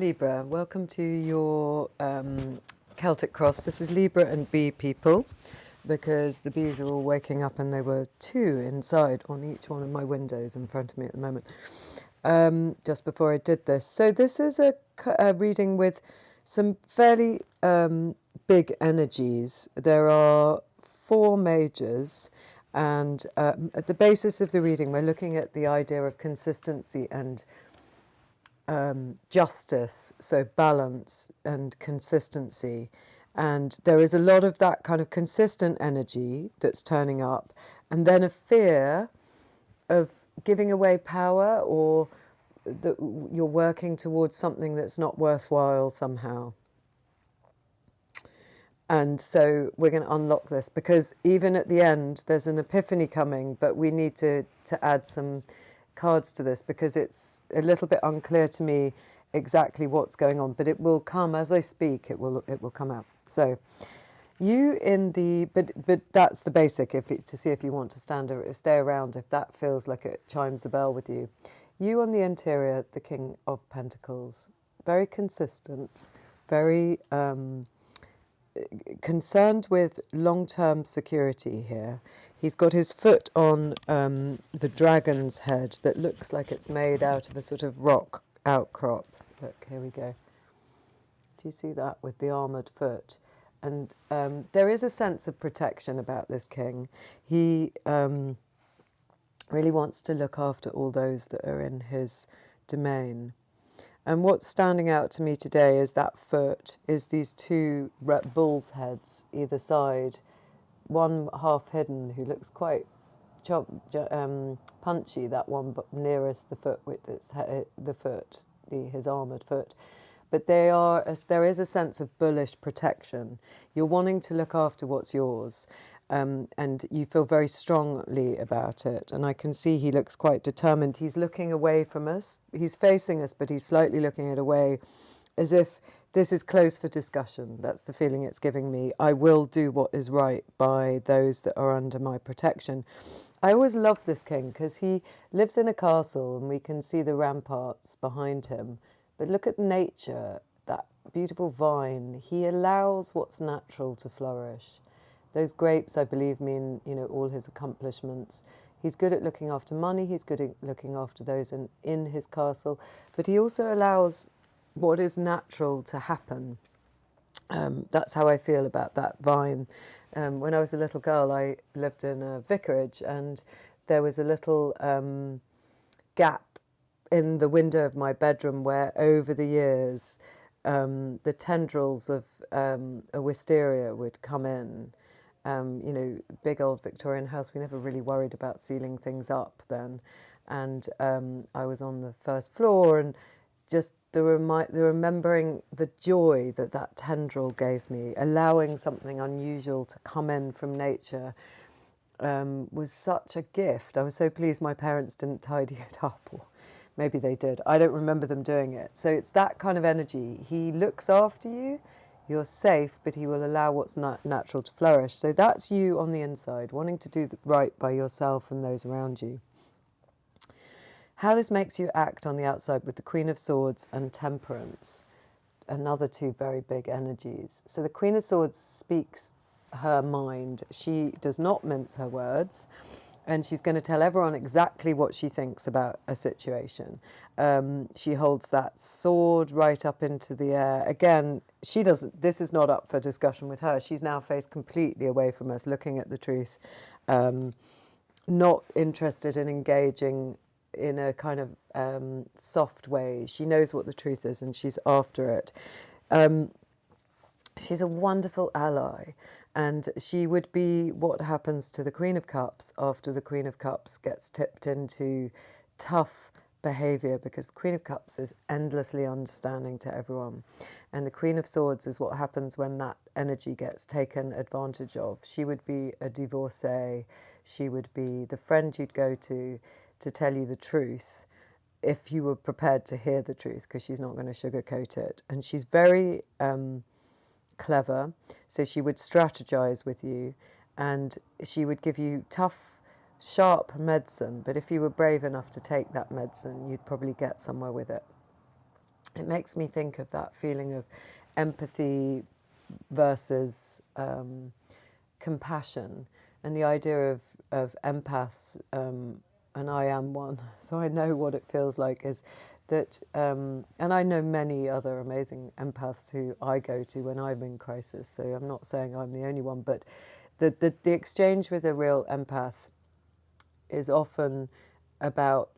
Libra, welcome to your Celtic cross. This is Libra and bee people, because the bees are all waking up and they were two inside on each one of my windows in front of me at the moment, just before I did this. So this is a reading with some fairly big energies. There are four majors, and at the basis of the reading we're looking at the idea of consistency and justice, so balance and consistency. And there is a lot of that kind of consistent energy that's turning up, and then a fear of giving away power, or that you're working towards something that's not worthwhile somehow. And so we're going to unlock this, because even at the end there's an epiphany coming, but we need to add some cards to this, because it's a little bit unclear to me exactly what's going on, but it will come as I speak. It will come out. So you in the but that's the basic, to see if you want to stay around, if that feels like it chimes a bell with you. You on the interior, the King of Pentacles, very consistent, very concerned with long-term security here. He's got his foot on the dragon's head that looks like it's made out of a sort of rock outcrop. Look, here we go. Do you see that with the armoured foot? And there is a sense of protection about this king. He really wants to look after all those that are in his domain. And what's standing out to me today is that foot, is these two bull's heads either side, one half hidden, who looks quite punchy, that one nearest the foot with his armoured foot. But there is a sense of bullish protection. You're wanting to look after what's yours. And you feel very strongly about it. And I can see he looks quite determined. He's looking away from us. He's facing us, but he's slightly looking it away, as if this is closed for discussion. That's the feeling it's giving me. I will do what is right by those that are under my protection. I always love this king, because he lives in a castle and we can see the ramparts behind him. But look at nature, that beautiful vine. He allows what's natural to flourish. Those grapes, I believe, mean, all his accomplishments. He's good at looking after money. He's good at looking after those in his castle. But he also allows what is natural to happen. That's how I feel about that vine. When I was a little girl, I lived in a vicarage, and there was a little gap in the window of my bedroom where, over the years, the tendrils of a wisteria would come in. Big old Victorian house. We never really worried about sealing things up then. And I was on the first floor, and just the remembering the joy that tendril gave me, allowing something unusual to come in from nature, was such a gift. I was so pleased my parents didn't tidy it up, or maybe they did. I don't remember them doing it. So it's that kind of energy. He looks after you. You're safe, but he will allow what's natural to flourish. So that's you on the inside, wanting to do right by yourself and those around you. How this makes you act on the outside with the Queen of Swords and Temperance, another two very big energies. So the Queen of Swords speaks her mind. She does not mince her words. And she's going to tell everyone exactly what she thinks about a situation. She holds that sword right up into the air. Again, she doesn't. This is not up for discussion with her. She's now faced completely away from us, looking at the truth, not interested in engaging in a kind of soft way. She knows what the truth is, and she's after it. She's a wonderful ally. And she would be what happens to the Queen of Cups after the Queen of Cups gets tipped into tough behaviour, because the Queen of Cups is endlessly understanding to everyone. And the Queen of Swords is what happens when that energy gets taken advantage of. She would be a divorcee. She would be the friend you'd go to tell you the truth, if you were prepared to hear the truth, because she's not going to sugarcoat it. And she's very clever, so she would strategize with you, and she would give you tough, sharp medicine, but if you were brave enough to take that medicine, you'd probably get somewhere with it. It makes me think of that feeling of empathy versus compassion, and the idea of empaths, and I am one, so I know what it feels like, is that, and I know many other amazing empaths who I go to when I'm in crisis, so I'm not saying I'm the only one, but the exchange with a real empath is often about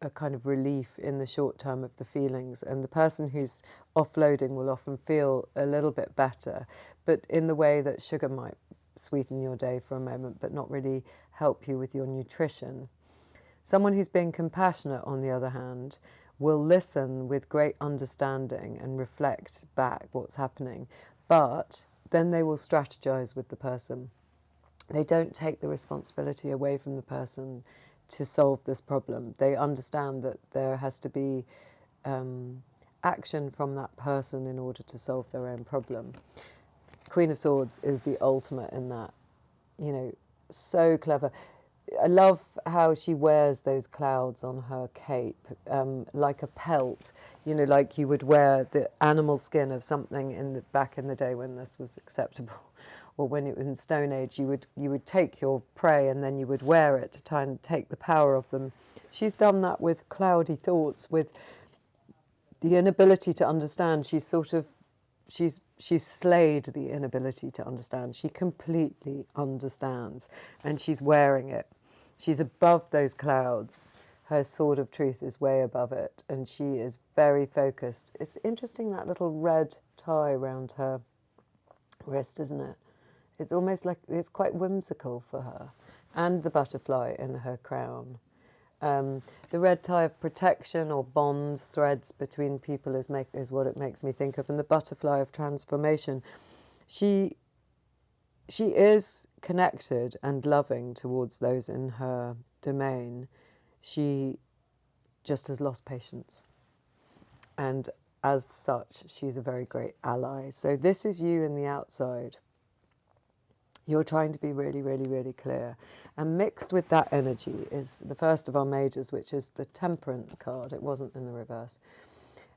a kind of relief in the short term of the feelings, and the person who's offloading will often feel a little bit better, but in the way that sugar might sweeten your day for a moment but not really help you with your nutrition. Someone who's being compassionate, on the other hand, will listen with great understanding and reflect back what's happening, but then they will strategize with the person. They don't take the responsibility away from the person to solve this problem. They understand that there has to be action from that person in order to solve their own problem. Queen of Swords is the ultimate in that, you know, so clever. I love how she wears those clouds on her cape, like a pelt, you know, like you would wear the animal skin of something back in the day when this was acceptable, or when it was in Stone Age. You would take your prey and then you would wear it to try and take the power of them. She's done that with cloudy thoughts, with the inability to understand. She's slayed the inability to understand. She completely understands, and she's wearing it. She's above those clouds. Her sword of truth is way above it, and she is very focused. It's interesting, that little red tie around her wrist, isn't it? It's almost like it's quite whimsical for her, and the butterfly in her crown. The red tie of protection or bonds, threads between people is what it makes me think of, and the butterfly of transformation. She is connected and loving towards those in her domain. She just has lost patience, and as such, she's a very great ally. So this is you in the outside. You're trying to be really, really, really clear. And mixed with that energy is the first of our majors, which is the Temperance card. It wasn't in the reverse.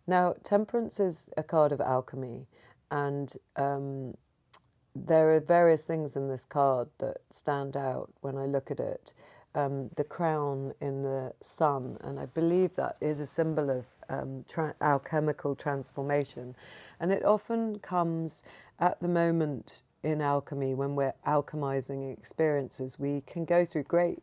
Now, Temperance is a card of alchemy, and there are various things in this card that stand out when I look at it. The crown in the sun, and I believe that is a symbol of alchemical transformation. And it often comes at the moment in alchemy when we're alchemizing experiences. We can go through great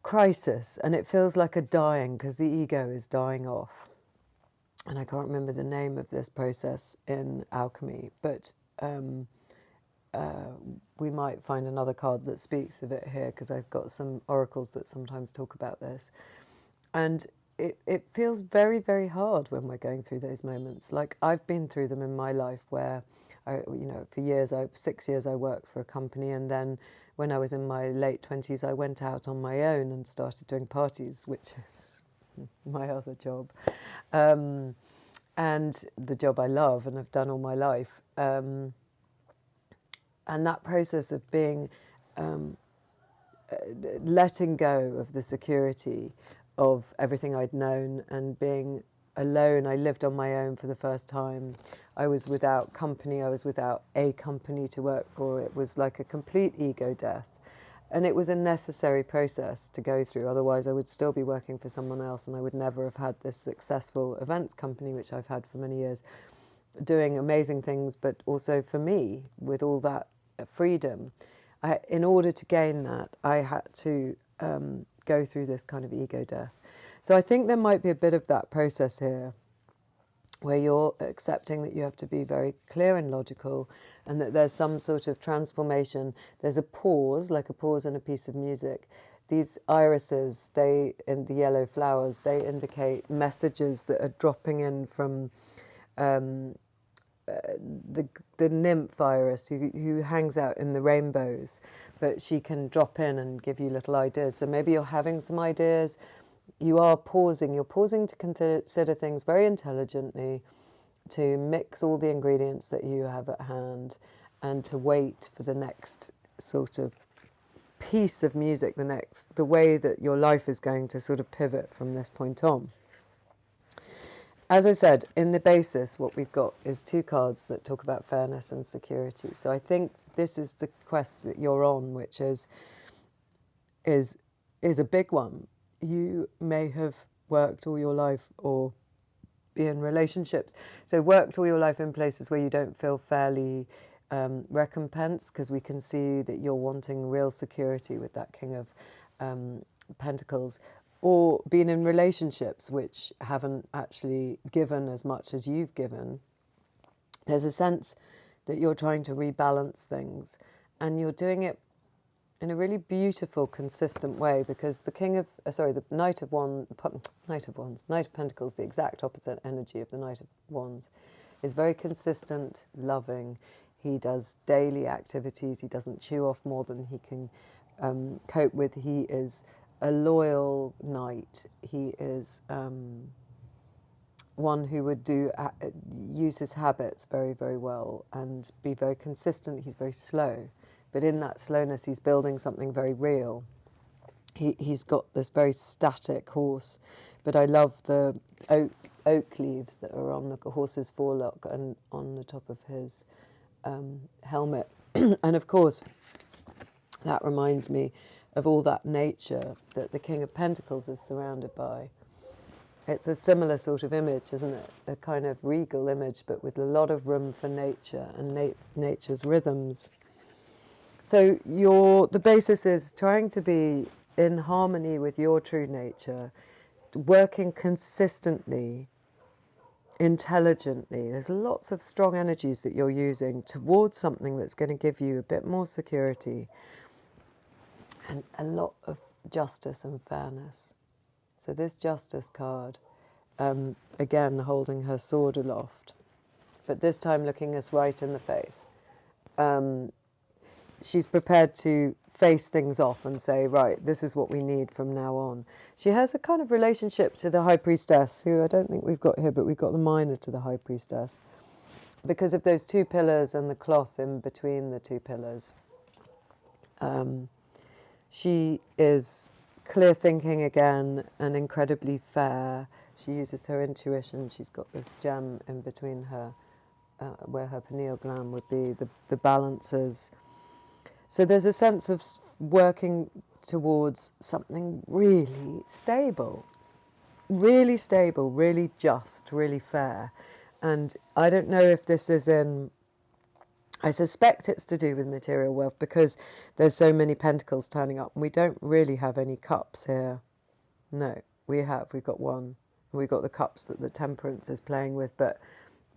crisis, and it feels like a dying, because the ego is dying off. And I can't remember the name of this process in alchemy, but we might find another card that speaks of it here, because I've got some oracles that sometimes talk about this. And it feels very, very hard when we're going through those moments. Like, I've been through them in my life where, for years, 6 years I worked for a company, and then when I was in my late 20s, I went out on my own and started doing parties, which is my other job. And the job I love and have done all my life. And that process of being, letting go of the security of everything I'd known and being alone. I lived on my own for the first time. I was without company. I was without a company to work for. It was like a complete ego death. And it was a necessary process to go through. Otherwise, I would still be working for someone else, and I would never have had this successful events company, which I've had for many years, doing amazing things, but also for me, with all that freedom. In order to gain that, I had to go through this kind of ego death. So I think there might be a bit of that process here, where you're accepting that you have to be very clear and logical, and that there's some sort of transformation. There's a pause, like a pause in a piece of music. These irises, in the yellow flowers, they indicate messages that are dropping in from the nymph iris who hangs out in the rainbows, but she can drop in and give you little ideas. So maybe you're having some ideas. You're pausing to consider things very intelligently, to mix all the ingredients that you have at hand, and to wait for the next sort of piece of music, the way that your life is going to sort of pivot from this point on. as I said, in the basis, what we've got is 2 cards that talk about fairness and security. So I think this is the quest that you're on, which is a big one. You may have worked all your life or be in relationships. So worked all your life in places where you don't feel fairly recompensed, because we can see that you're wanting real security with that King of Pentacles, or been in relationships which haven't actually given as much as you've given. There's a sense that you're trying to rebalance things, and you're doing it in a really beautiful, consistent way, because the the Knight of Pentacles, the exact opposite energy of the Knight of Wands, is very consistent, loving. He does daily activities. He doesn't chew off more than he can cope with. He is a loyal knight. He is one who would use his habits very, very well and be very consistent. He's very slow, but in that slowness, he's building something very real. He's got this very static horse, but I love the oak leaves that are on the horse's forelock and on the top of his helmet. And of course, that reminds me of all that nature that the King of Pentacles is surrounded by. It's a similar sort of image, isn't it? A kind of regal image, but with a lot of room for nature and nature's rhythms. So the basis is trying to be in harmony with your true nature, working consistently, intelligently. There's lots of strong energies that you're using towards something that's going to give you a bit more security and a lot of justice and fairness. So this Justice card, again holding her sword aloft, but this time looking us right in the face. She's prepared to face things off and say, right, this is what we need from now on. She has a kind of relationship to the High Priestess, who I don't think we've got here, but we've got the minor to the High Priestess, because of those 2 pillars and the cloth in between the 2 pillars. She is clear thinking again and incredibly fair. She uses her intuition. She's got this gem in between her, where her pineal gland would be, the balances. So there's a sense of working towards something really stable, really just, really fair. And I don't know if this is I suspect it's to do with material wealth, because there's so many pentacles turning up, and we don't really have any cups here. No, we've got one. We've got the cups that the Temperance is playing with, but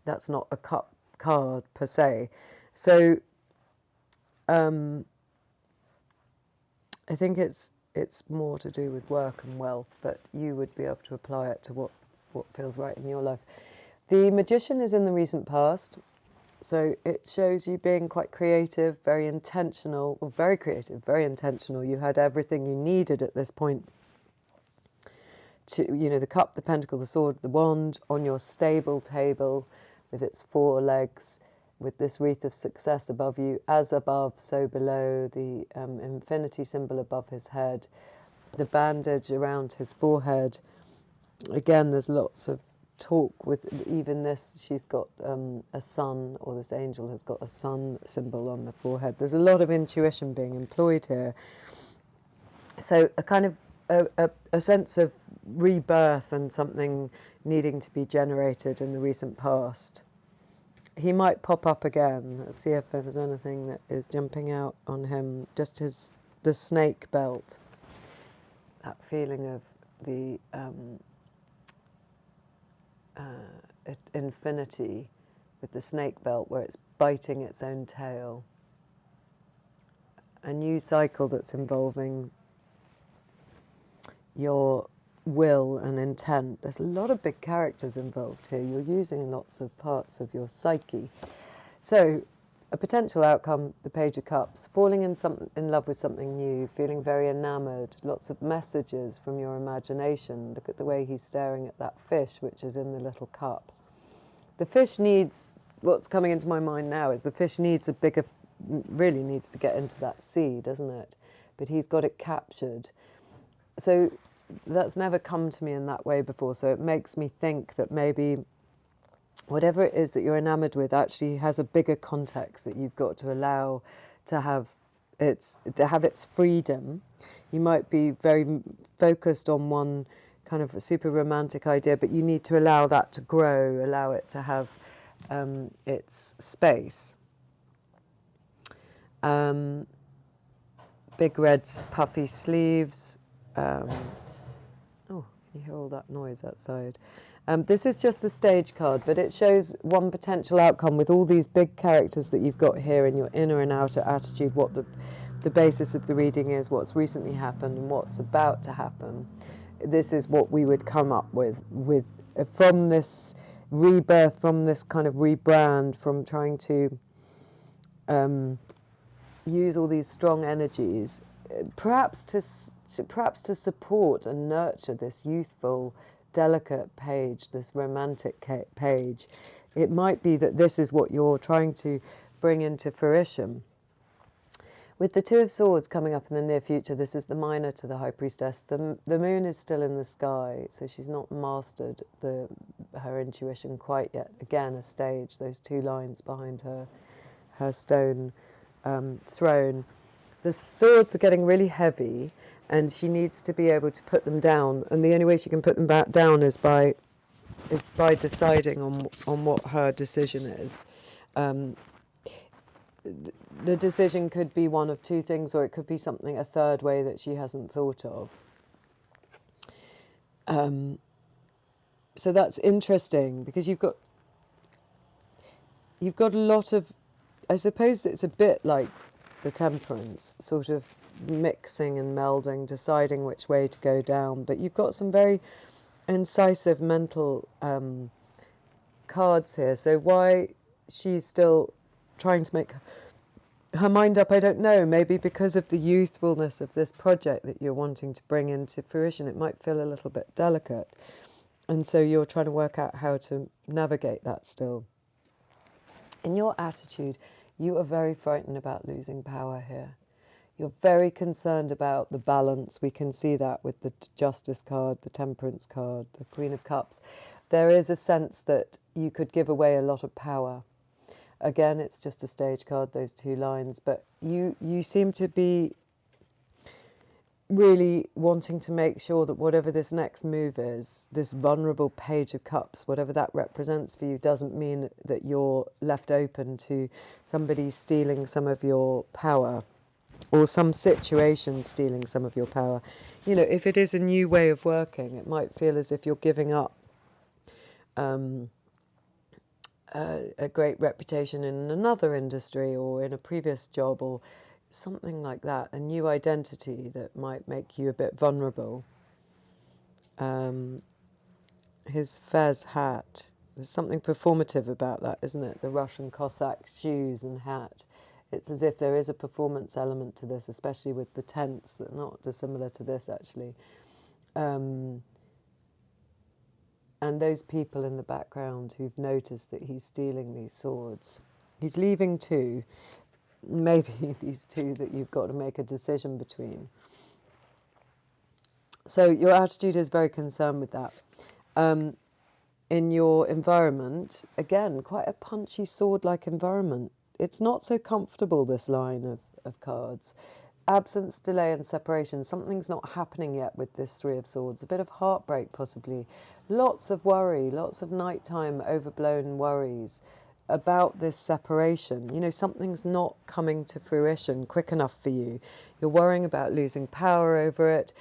that's not a cup card per se. So I think it's more to do with work and wealth, but you would be able to apply it to what feels right in your life. The Magician is in the recent past. So it shows you being quite creative, very intentional, or very creative, very intentional. You had everything you needed at this point. The cup, the pentacle, the sword, the wand on your stable table with its 4 legs, with this wreath of success above you, as above, so below, the infinity symbol above his head, the bandage around his forehead. Again, there's lots of talk with even this. She's got a sun, or this angel has got a sun symbol on the forehead. There's a lot of intuition being employed here. So a kind of a sense of rebirth and something needing to be generated in the recent past. He might pop up again. Let's see if there's anything that is jumping out on him. Just the snake belt. That feeling of the infinity with the snake belt, where it's biting its own tail. A new cycle that's involving your will and intent. There's a lot of big characters involved here. You're using lots of parts of your psyche. So a potential outcome, the Page of Cups, falling in love with something new, feeling very enamoured, lots of messages from your imagination. Look at the way he's staring at that fish, which is in the little cup. The fish needs, what's coming into my mind now is the fish needs really needs to get into that sea, doesn't it? But he's got it captured. So that's never come to me in that way before. So it makes me think that maybe whatever it is that you're enamored with actually has a bigger context that you've got to allow to have its freedom. You might be very focused on one kind of super romantic idea, but you need to allow that to grow, allow it to have its space. Big red puffy sleeves. Oh, can you hear all that noise outside? This is just a stage card, but it shows one potential outcome with all these big characters that you've got here in your inner and outer attitude, what the basis of the reading is, what's recently happened and what's about to happen. This is what we would come up with from this rebirth, from this kind of rebrand, from trying to use all these strong energies, perhaps to support and nurture this youthful, delicate page, this romantic page. It might be that this is what you're trying to bring into fruition. With the Two of Swords coming up in the near future, this is the minor to the High Priestess. The moon is still in the sky, so she's not mastered her intuition quite yet. Again, a stage, those two lines behind her stone throne. The swords are getting really heavy, and she needs to be able to put them down. And the only way she can put them back down is by deciding on what her decision is. The decision could be one of two things, or it could be something, a third way that she hasn't thought of. So that's interesting, because you've got a lot of, I suppose it's a bit like the Temperance, sort of mixing and melding, deciding which way to go down. But you've got some very incisive mental cards here. So why she's still trying to make her mind up, I don't know. Maybe because of the youthfulness of this project that you're wanting to bring into fruition, it might feel a little bit delicate. And so you're trying to work out how to navigate that still. In your attitude, you are very frightened about losing power here. You're very concerned about the balance. We can see that with the Justice card, the Temperance card, the Queen of Cups. There is a sense that you could give away a lot of power. Again, it's just a stage card, those two lines, but you seem to be really wanting to make sure that whatever this next move is, this vulnerable Page of Cups, whatever that represents for you, doesn't mean that you're left open to somebody stealing some of your power, or some situation stealing some of your power. You know, if it is a new way of working, it might feel as if you're giving up a great reputation in another industry or in a previous job or something like that, a new identity that might make you a bit vulnerable. His fez hat, there's something performative about that, isn't it? The Russian Cossack shoes and hat. It's as if there is a performance element to this, especially with the tents, that are not dissimilar to this actually. And those people in the background who've noticed that he's stealing these swords. He's leaving two, maybe these two that you've got to make a decision between. So your attitude is very concerned with that. In your environment, again, quite a punchy sword-like environment. It's not so comfortable, this line of cards. Absence, delay and separation. Something's not happening yet with this Three of Swords. A bit of heartbreak possibly. Lots of worry, lots of nighttime overblown worries about this separation. You know, something's not coming to fruition quick enough for you. You're worrying about losing power over it.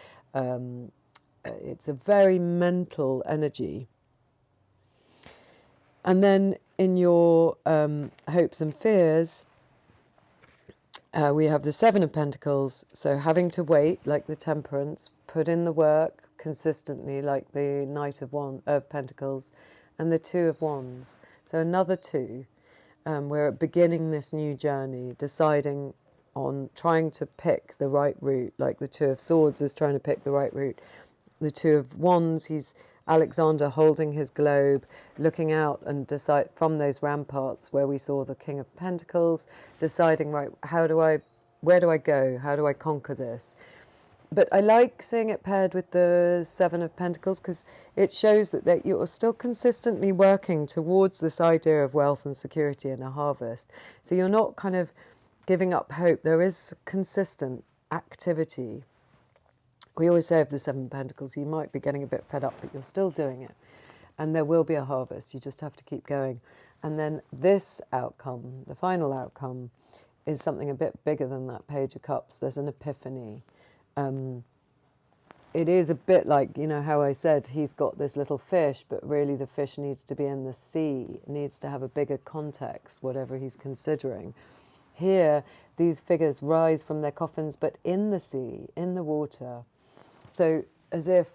It's a very mental energy. And then in your hopes and fears, we have the Seven of Pentacles, so having to wait, like the Temperance, put in the work consistently, like the Knight of Pentacles, and the Two of Wands. So another two. We're beginning this new journey, deciding on trying to pick the right route, like the Two of Swords is trying to pick the right route. The Two of Wands, he's Alexander holding his globe, looking out and decide from those ramparts where we saw the King of Pentacles, deciding, right, where do I go? How do I conquer this? But I like seeing it paired with the Seven of Pentacles because it shows that you're still consistently working towards this idea of wealth and security and a harvest. So you're not kind of giving up hope. There is consistent activity. We always say of the Seven of Pentacles, you might be getting a bit fed up, but you're still doing it. And there will be a harvest. You just have to keep going. And then this outcome, the final outcome, is something a bit bigger than that Page of Cups. There's an epiphany. It is a bit like, you know, how I said he's got this little fish, but really the fish needs to be in the sea, needs to have a bigger context, whatever he's considering. Here, these figures rise from their coffins, but in the sea, in the water. So as if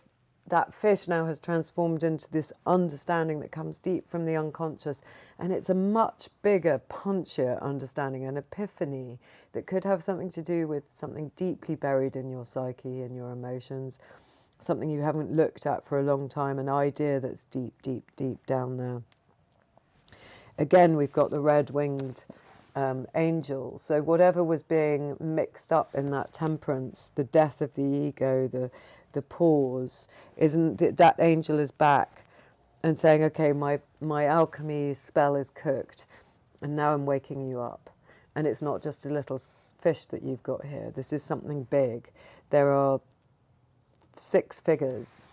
that fish now has transformed into this understanding that comes deep from the unconscious, and it's a much bigger, punchier understanding, an epiphany that could have something to do with something deeply buried in your psyche and your emotions, something you haven't looked at for a long time, an idea that's deep, deep, deep down there. Again, we've got the red-winged angel. So whatever was being mixed up in that temperance, the death of the ego, the pause, isn't that angel is back and saying, okay, my alchemy spell is cooked and now I'm waking you up. And it's not just a little fish that you've got here. This is something big. There are 6 figures.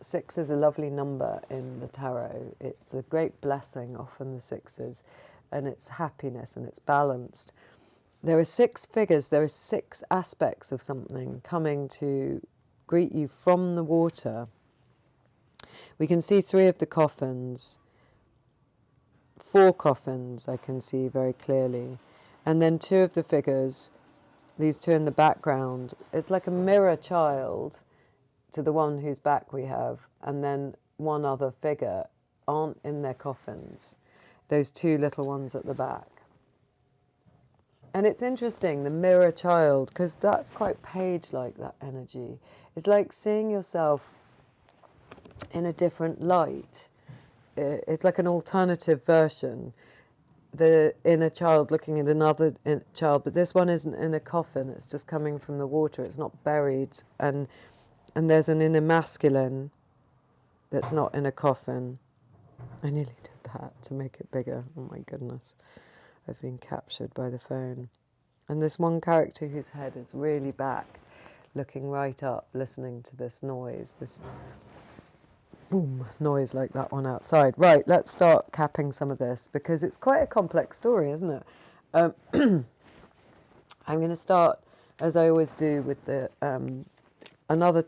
6 is a lovely number in the tarot. It's a great blessing, often the 6s, and it's happiness and it's balanced. There are 6 figures, there are 6 aspects of something coming to greet you from the water. We can see 3 of the coffins, 4 coffins I can see very clearly, and then 2 of the figures, these 2 in the background. It's like a mirror child to the one whose back we have, and then one other figure aren't in their coffins, those 2 little ones at the back. And it's interesting, the mirror child, because that's quite page-like, that energy. It's like seeing yourself in a different light. It's like an alternative version. The inner child looking at another child, but this one isn't in a coffin, it's just coming from the water, it's not buried. And there's an inner masculine that's not in a coffin. I nearly did that to make it bigger. Oh my goodness. I've been captured by the phone. And this one character whose head is really back, looking right up, listening to this noise, this boom noise like that one outside. Right, let's start capping some of this because it's quite a complex story, isn't it? I'm going to start, as I always do, with the another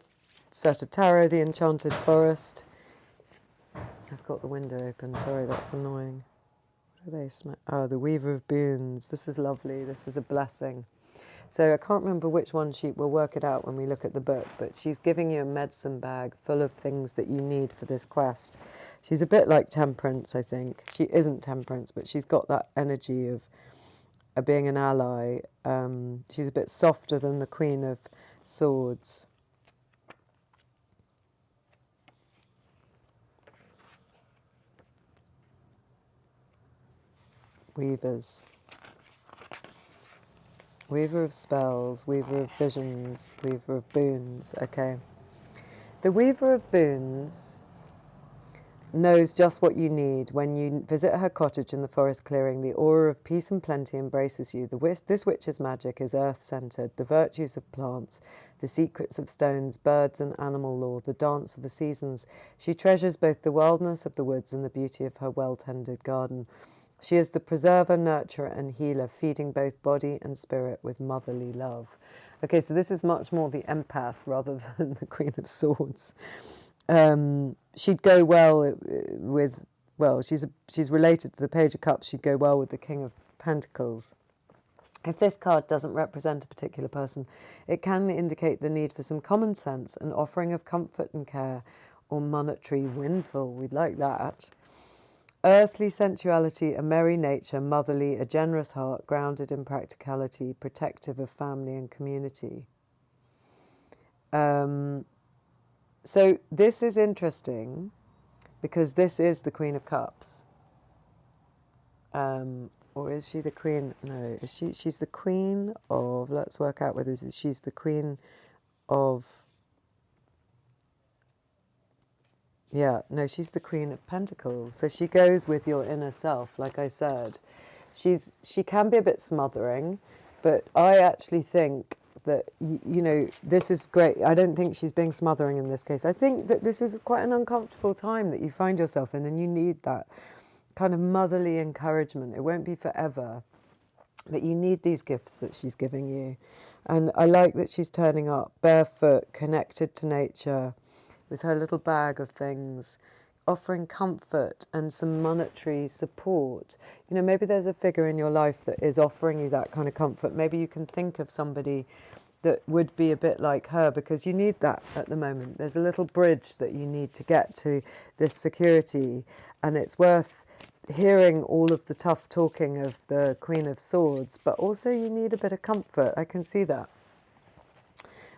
set of tarot, the Enchanted Forest. I've got the window open, sorry, that's annoying. What are they? Oh, the Weaver of Boons. This is lovely, this is a blessing. So I can't remember which one we'll work it out when we look at the book, but she's giving you a medicine bag full of things that you need for this quest. She's a bit like Temperance, I think. She isn't Temperance, but she's got that energy of being an ally. She's a bit softer than the Queen of Swords. Weavers. Weaver of Spells, Weaver of Visions, Weaver of Boons. Okay. The Weaver of Boons knows just what you need. When you visit her cottage in the forest clearing, the aura of peace and plenty embraces you. This witch's magic is earth-centered, the virtues of plants, the secrets of stones, birds and animal lore, the dance of the seasons. She treasures both the wildness of the woods and the beauty of her well-tended garden. She is the preserver, nurturer and healer, feeding both body and spirit with motherly love. Okay, so this is much more the empath rather than the Queen of Swords. She'd go well with, well, she's related to the Page of Cups, she'd go well with the King of Pentacles. If this card doesn't represent a particular person, it can indicate the need for some common sense, an offering of comfort and care, or monetary windfall. We'd like that. Earthly sensuality, a merry nature, motherly, a generous heart, grounded in practicality, protective of family and community. So this is interesting because this is the Queen of Cups. Or is she the Queen? No, she's the Queen of, let's work out whether she's the Queen of, yeah, no, she's the Queen of Pentacles. So she goes with your inner self, like I said. She can be a bit smothering, but I actually think that, you know, this is great. I don't think she's being smothering in this case. I think that this is quite an uncomfortable time that you find yourself in, and you need that kind of motherly encouragement. It won't be forever, but you need these gifts that she's giving you. And I like that she's turning up barefoot, connected to nature, with her little bag of things, offering comfort and some monetary support. You know, maybe there's a figure in your life that is offering you that kind of comfort. Maybe you can think of somebody that would be a bit like her, because you need that at the moment. There's a little bridge that you need to get to this security, and it's worth hearing all of the tough talking of the Queen of Swords, but also you need a bit of comfort. I can see that.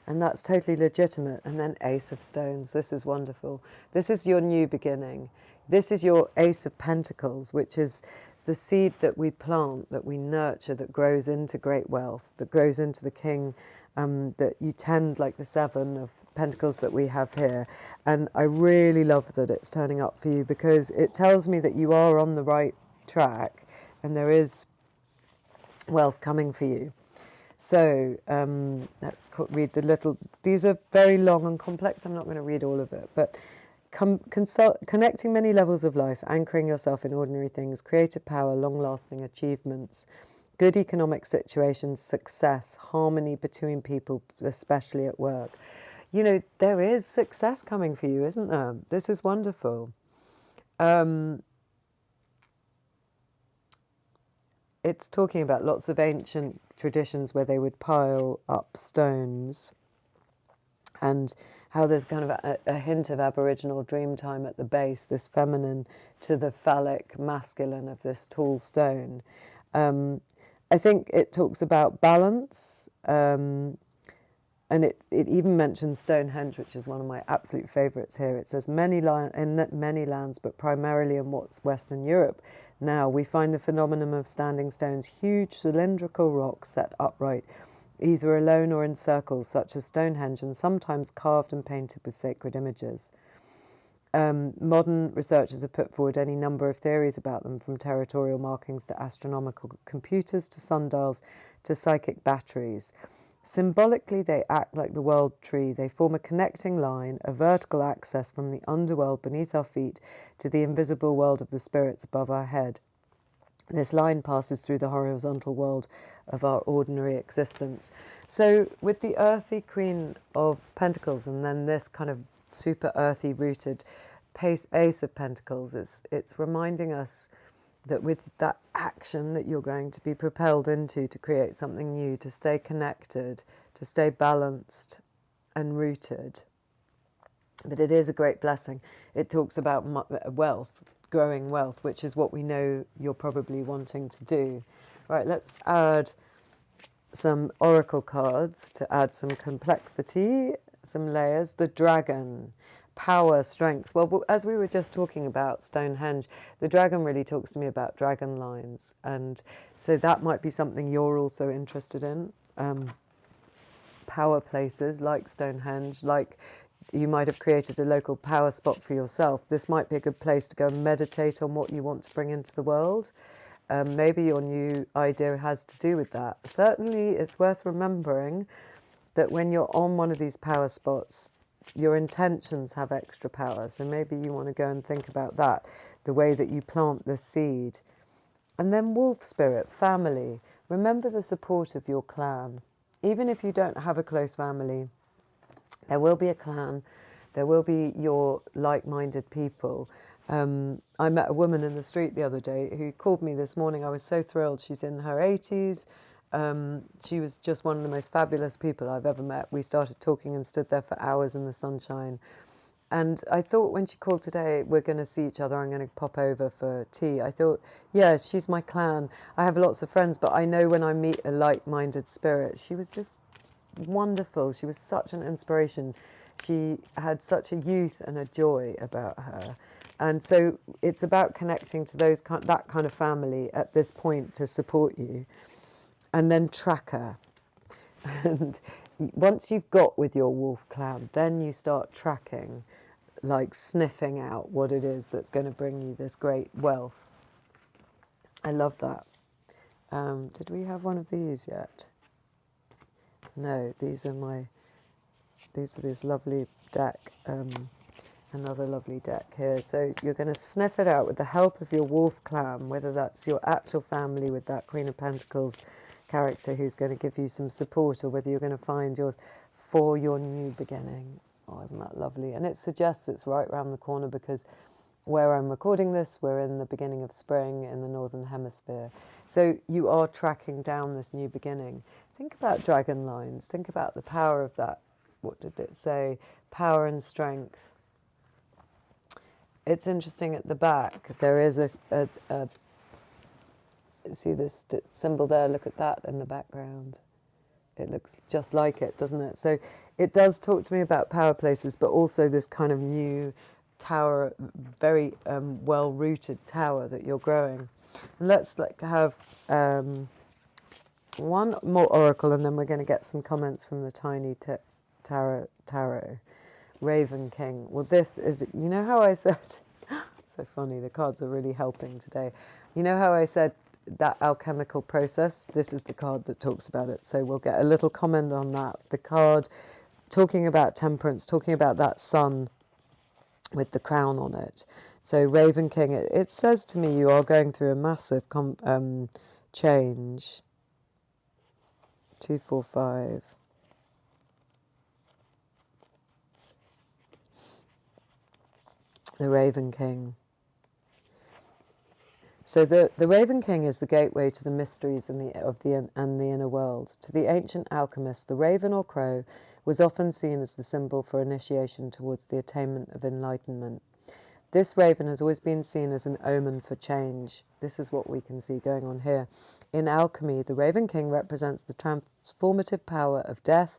And that's totally legitimate. And then Ace of Stones. This is wonderful. This is your new beginning. This is your Ace of Pentacles, which is the seed that we plant, that we nurture, that grows into great wealth, that grows into the king, that you tend, like the Seven of Pentacles that we have here. And I really love that it's turning up for you, because it tells me that you are on the right track and there is wealth coming for you. So let's read the little, these are very long and complex. I'm not going to read all of it, but connecting many levels of life, anchoring yourself in ordinary things, creative power, long-lasting achievements, good economic situations, success, harmony between people, especially at work. You know, there is success coming for you, isn't there? This is wonderful. It's talking about lots of ancient traditions where they would pile up stones, and how there's kind of a hint of Aboriginal dreamtime at the base, this feminine to the phallic masculine of this tall stone. I think it talks about balance, and it even mentions Stonehenge, which is one of my absolute favourites here. It says, in many lands, but primarily in what's Western Europe now, we find the phenomenon of standing stones, huge cylindrical rocks set upright, either alone or in circles, such as Stonehenge, and sometimes carved and painted with sacred images. Modern researchers have put forward any number of theories about them, from territorial markings to astronomical computers to sundials to psychic batteries. Symbolically, they act like the world tree. They form a connecting line, a vertical access from the underworld beneath our feet to the invisible world of the spirits above our head. This line passes through the horizontal world of our ordinary existence. So with the earthy Queen of Pentacles, and then this kind of super earthy rooted Ace of Pentacles, it's reminding us that with that action that you're going to be propelled into to create something new, to stay connected, to stay balanced and rooted. But it is a great blessing. It talks about wealth, growing wealth, which is what we know you're probably wanting to do. Right, let's add some oracle cards to add some complexity, some layers. The Dragon. Power, strength. Well, as we were just talking about Stonehenge, the dragon really talks to me about dragon lines, and so that might be something you're also interested in. Power places like Stonehenge, like you might have created a local power spot for yourself. This might be a good place to go and meditate on what you want to bring into the world. Maybe your new idea has to do with that. Certainly, it's worth remembering that when you're on one of these power spots, your intentions have extra power. So maybe you want to go and think about that, the way that you plant the seed. And then wolf spirit, family. Remember the support of your clan. Even if you don't have a close family, there will be a clan. There will be your like-minded people. I met a woman in the street the other day who called me this morning. I was so thrilled. She's in her 80s. She was just one of the most fabulous people I've ever met. We started talking and stood there for hours in the sunshine. And I thought when she called today, we're going to see each other, I'm going to pop over for tea. I thought, yeah, she's my clan. I have lots of friends, but I know when I meet a like-minded spirit. She was just wonderful. She was such an inspiration. She had such a youth and a joy about her. And so it's about connecting to that kind of family at this point to support you. And then tracker. And once you've got with your wolf clan, then you start tracking, like sniffing out what it is that's going to bring you this great wealth. I love that. Did we have one of these yet? No, these are this lovely deck, another lovely deck here. So you're going to sniff it out with the help of your wolf clan, whether that's your actual family with that Queen of Pentacles character who's going to give you some support, or whether you're going to find yours for your new beginning. Oh, isn't that lovely? And it suggests it's right around the corner, because where I'm recording this, we're in the beginning of spring in the Northern Hemisphere. So you are tracking down this new beginning. Think about dragon lines. Think about the power of that. What did it say? Power and strength. It's interesting at the back. There is a see this symbol there? Look at that in the background. It looks just like it, doesn't it? So it does talk to me about power places, but also this kind of new tower, very well-rooted tower that you're growing. And let's have one more oracle, and then we're going to get some comments from the Tiny Tarot. Raven King. Well, this is, you know how I said, so funny, the cards are really helping today. You know how I said that alchemical process? This is the card that talks about it. So we'll get a little comment on that. The card talking about temperance, talking about that sun with the crown on it. So Raven King, it says to me you are going through a massive change. 2, 4, 5. The Raven King. So the Raven King is the gateway to the mysteries and the inner world. To the ancient alchemists, the raven or crow was often seen as the symbol for initiation towards the attainment of enlightenment. This raven has always been seen as an omen for change. This is what we can see going on here. In alchemy, the Raven King represents the transformative power of death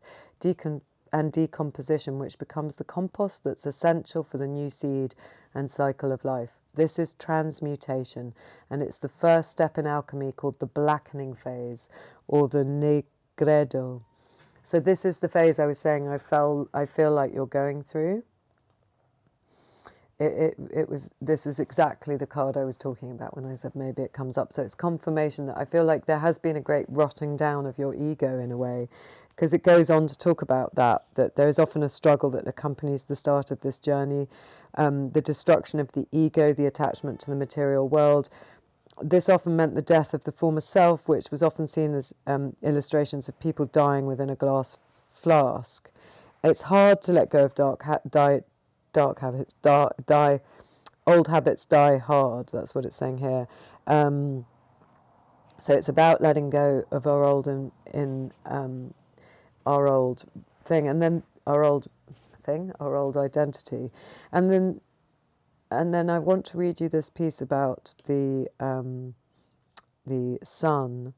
and decomposition, which becomes the compost that's essential for the new seed and cycle of life. This is transmutation, and it's the first step in alchemy, called the blackening phase, or the negredo. So this is the phase I was saying I feel like you're going through. This was exactly the card I was talking about when I said maybe it comes up. So it's confirmation that I feel like there has been a great rotting down of your ego in a way, because it goes on to talk about that there is often a struggle that accompanies the start of this journey, the destruction of the ego, the attachment to the material world. This often meant the death of the former self, which was often seen as illustrations of people dying within a glass flask. It's hard to let go of dark habits, old habits die hard. That's what it's saying here. So it's about letting go of our old our old thing, and then our old identity, and then I want to read you this piece about the sun.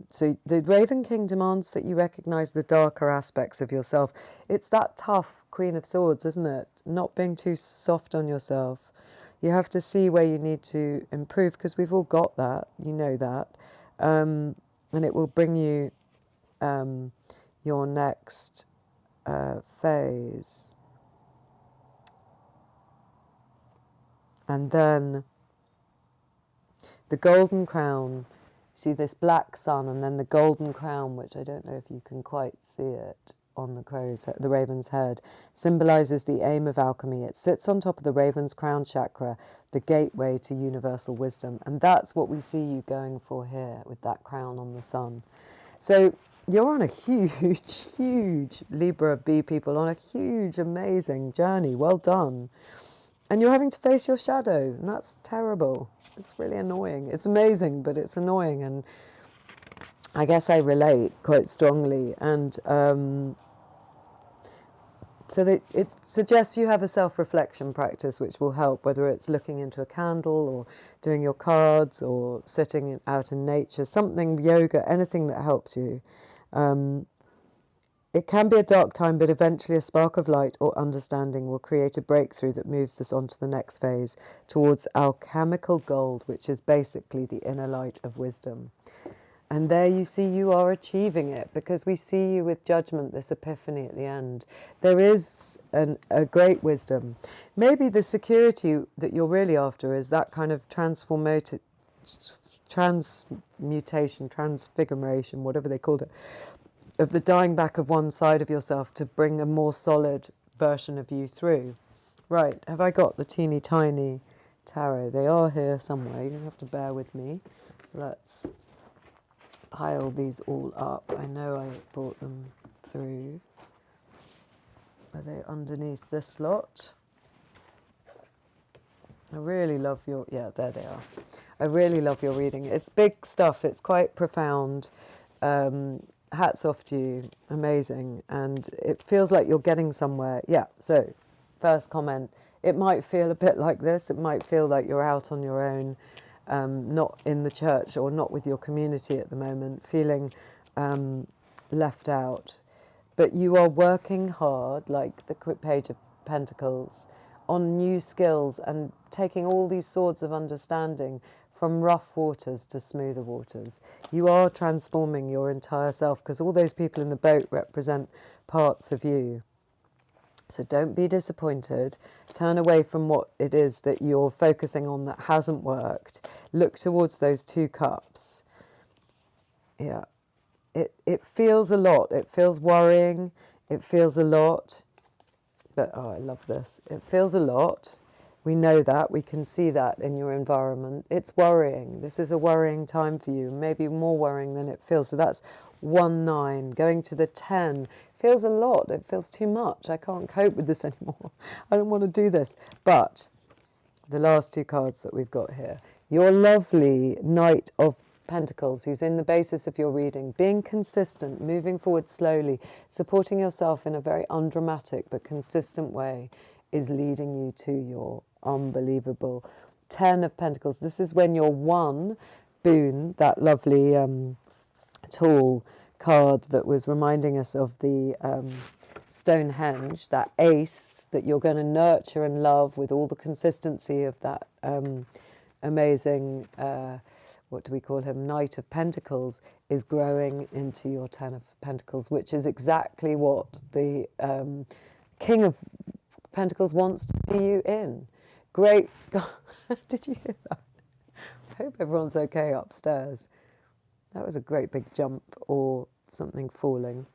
So the Raven King demands that you recognise the darker aspects of yourself. It's that tough Queen of Swords, isn't it? Not being too soft on yourself. You have to see where you need to improve, because we've all got that, you know that. And it will bring you your next phase. And then the golden crown. See this black sun, and then the golden crown, which I don't know if you can quite see it on the raven's head, symbolises the aim of alchemy. It sits on top of the raven's crown chakra, the gateway to universal wisdom. And that's what we see you going for here with that crown on the sun. So you're on a huge, huge Libra B people, on a huge, amazing journey. Well done. And you're having to face your shadow, and that's terrible. It's really annoying. It's amazing, but it's annoying, and I guess I relate quite strongly. And so it suggests you have a self-reflection practice which will help, whether it's looking into a candle or doing your cards or sitting out in nature, something, yoga, anything that helps you. It can be a dark time, but eventually a spark of light or understanding will create a breakthrough that moves us on to the next phase, towards alchemical gold, which is basically the inner light of wisdom. And there you see you are achieving it, because we see you with judgment, this epiphany at the end. There is a great wisdom. Maybe the security that you're really after is that kind of transmutation, transfiguration, whatever they called it, of the dying back of one side of yourself to bring a more solid version of you through. Right, have I got the teeny tiny tarot? They are here somewhere. You have to bear with me. Let's pile these all up. I know I brought them through. Are they underneath this lot? I really love your... Yeah, there they are. I really love your reading. It's big stuff. It's quite profound. Hats off to you. Amazing. And it feels like you're getting somewhere. Yeah, so first comment. It might feel a bit like this. It might feel like you're out on your own, not in the church or not with your community at the moment, feeling left out. But you are working hard, like the Page of Pentacles, on new skills and taking all these swords of understanding from rough waters to smoother waters. You are transforming your entire self, because all those people in the boat represent parts of you. So don't be disappointed. Turn away from what it is that you're focusing on that hasn't worked. Look towards those 2 cups. Yeah. It feels a lot. It feels worrying. It feels a lot. But, oh, I love this. It feels a lot. We know that. We can see that in your environment. It's worrying. This is a worrying time for you. Maybe more worrying than it feels. So that's 1, 9. Going to the 10. Feels a lot. It feels too much. I can't cope with this anymore. I don't want to do this. But the last 2 cards that we've got here. Your lovely Knight of Pentacles, who's in the basis of your reading, being consistent, moving forward slowly, supporting yourself in a very undramatic but consistent way, is leading you to your unbelievable 10 of Pentacles. This is when your 1 boon, that lovely tall card that was reminding us of the Stonehenge, that ace that you're going to nurture and love with all the consistency of that amazing... what do we call him, Knight of Pentacles, is growing into your 10 of Pentacles, which is exactly what the King of Pentacles wants to see you in. Great God, did you hear that? I hope everyone's okay upstairs. That was a great big jump or something falling.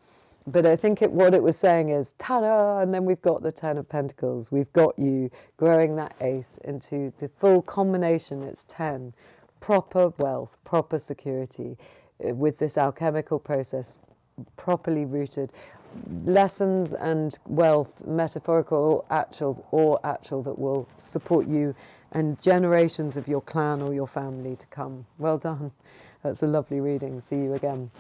But I think what it was saying is, ta-da, and then we've got the 10 of Pentacles. We've got you growing that ace into the full combination. It's 10. Proper wealth, proper security, with this alchemical process properly rooted. Lessons and wealth, metaphorical or actual, that will support you and generations of your clan or your family to come. Well done. That's a lovely reading. See you again.